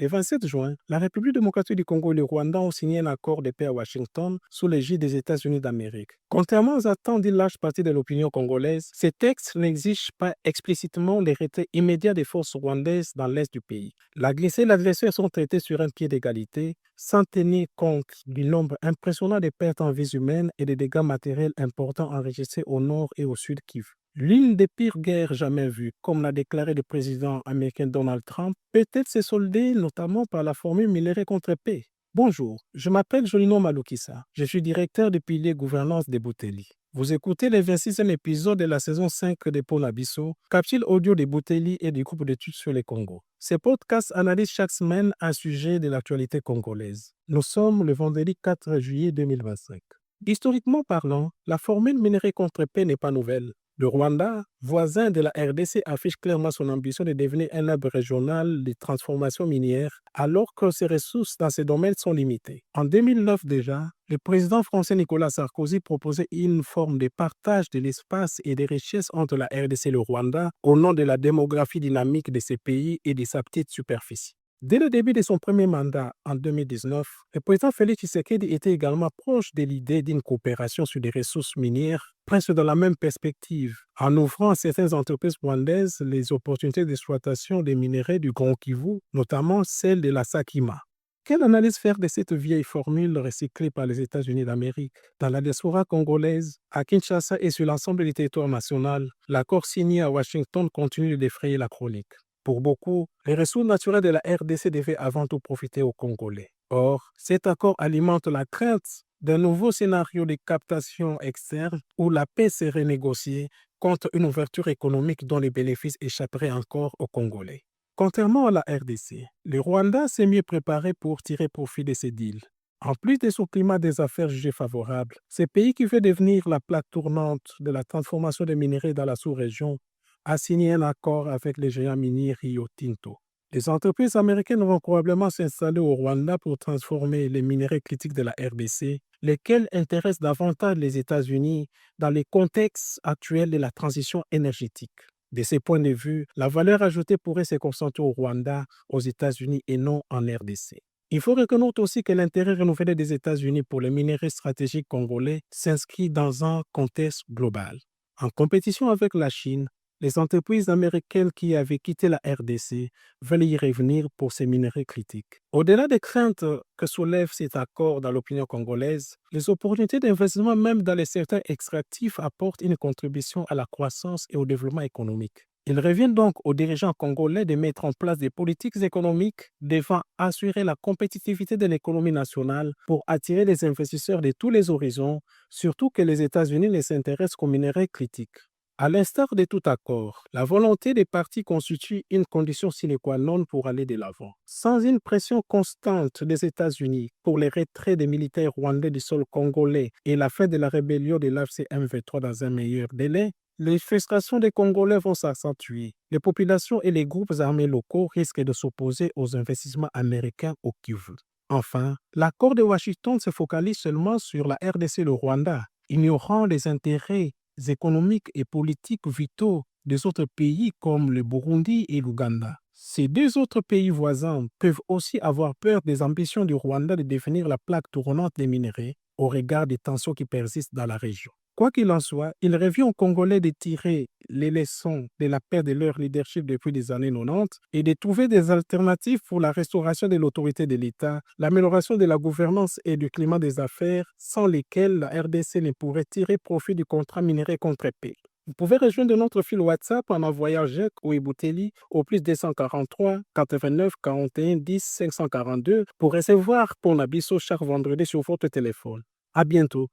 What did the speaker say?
Le 27 juin, la République démocratique du Congo et le Rwanda ont signé un accord de paix à Washington sous l'égide des États-Unis d'Amérique. Contrairement aux attentes d'une large partie de l'opinion congolaise, ces textes n'exigent pas explicitement le retrait immédiat des forces rwandaises dans l'est du pays. La glissée et l'adversaire sont traités sur un pied d'égalité, sans tenir compte du nombre impressionnant de pertes en vies humaines et des dégâts matériels importants enregistrés au nord et au sud Kivu. L'une des pires guerres jamais vues, comme l'a déclaré le président américain Donald Trump, peut-être se solder notamment par la formule militaire contre paix. Bonjour, je m'appelle Jolino Malukissa. Je suis directeur du pilier gouvernance de Bouteli. Vous écoutez le 26e épisode de la saison 5 de Ponabiso, capsule audio de Bouteli et du groupe d'études sur le Congo. Ce podcast analyse chaque semaine un sujet de l'actualité congolaise. Nous sommes le vendredi 4 juillet 2025. Historiquement parlant, la formule minerai contre paix n'est pas nouvelle. Le Rwanda, voisin de la RDC, affiche clairement son ambition de devenir un hub régional de transformation minière, alors que ses ressources dans ce domaine sont limitées. En 2009 déjà, le président français Nicolas Sarkozy proposait une forme de partage de l'espace et des richesses entre la RDC et le Rwanda au nom de la démographie dynamique de ces pays et de sa petite superficie. Dès le début de son premier mandat en 2019, le président Félix Tshisekedi était également proche de l'idée d'une coopération sur des ressources minières, presque dans la même perspective, en offrant à certaines entreprises rwandaises les opportunités d'exploitation des minerais du Grand Kivu, notamment celle de la Sakima. Quelle analyse faire de cette vieille formule recyclée par les États-Unis d'Amérique? Dans la diaspora congolaise, à Kinshasa et sur l'ensemble du territoire national, l'accord signé à Washington continue de défrayer la chronique. Pour beaucoup, les ressources naturelles de la RDC devaient avant tout profiter aux Congolais. Or, cet accord alimente la crainte d'un nouveau scénario de captation externe où la paix serait négociée contre une ouverture économique dont les bénéfices échapperaient encore aux Congolais. Contrairement à la RDC, le Rwanda s'est mieux préparé pour tirer profit de ces deals. En plus de son climat des affaires jugé favorable, ce pays qui veut devenir la plaque tournante de la transformation des minerais dans la sous-région a signé un accord avec les géants miniers Rio Tinto. Les entreprises américaines vont probablement s'installer au Rwanda pour transformer les minerais critiques de la RDC, lesquels intéressent davantage les États-Unis dans le contexte actuel de la transition énergétique. De ce point de vue, la valeur ajoutée pourrait se concentrer au Rwanda, aux États-Unis et non en RDC. Il faut reconnaître aussi que l'intérêt renouvelé des États-Unis pour les minerais stratégiques congolais s'inscrit dans un contexte global. En compétition avec la Chine, les entreprises américaines qui avaient quitté la RDC veulent y revenir pour ces minerais critiques. Au-delà des craintes que soulève cet accord dans l'opinion congolaise, les opportunités d'investissement même dans les secteurs extractifs apportent une contribution à la croissance et au développement économique. Il revient donc aux dirigeants congolais de mettre en place des politiques économiques devant assurer la compétitivité de l'économie nationale pour attirer les investisseurs de tous les horizons, surtout que les États-Unis ne s'intéressent qu'aux minerais critiques. À l'instar de tout accord, la volonté des parties constitue une condition sine qua non pour aller de l'avant. Sans une pression constante des États-Unis pour le retrait des militaires rwandais du sol congolais et la fin de la rébellion de l'AFC M23 dans un meilleur délai, les frustrations des Congolais vont s'accentuer. Les populations et les groupes armés locaux risquent de s'opposer aux investissements américains au Kivu. Enfin, l'accord de Washington se focalise seulement sur la RDC et le Rwanda, ignorant les intérêts économiques et politiques vitaux des autres pays comme le Burundi et l'Ouganda. Ces deux autres pays voisins peuvent aussi avoir peur des ambitions du Rwanda de devenir la plaque tournante des minerais au regard des tensions qui persistent dans la région. Quoi qu'il en soit, il revient aux Congolais de tirer les leçons de la perte de leur leadership depuis les années 90 et de trouver des alternatives pour la restauration de l'autorité de l'État, l'amélioration de la gouvernance et du climat des affaires, sans lesquels la RDC ne pourrait tirer profit du contrat minerai contre paix. Vous pouvez rejoindre notre fil WhatsApp en envoyant JEC ou Ibouteli au plus 243 89 41 10 542 pour recevoir Ponabiso chaque vendredi sur votre téléphone. À bientôt.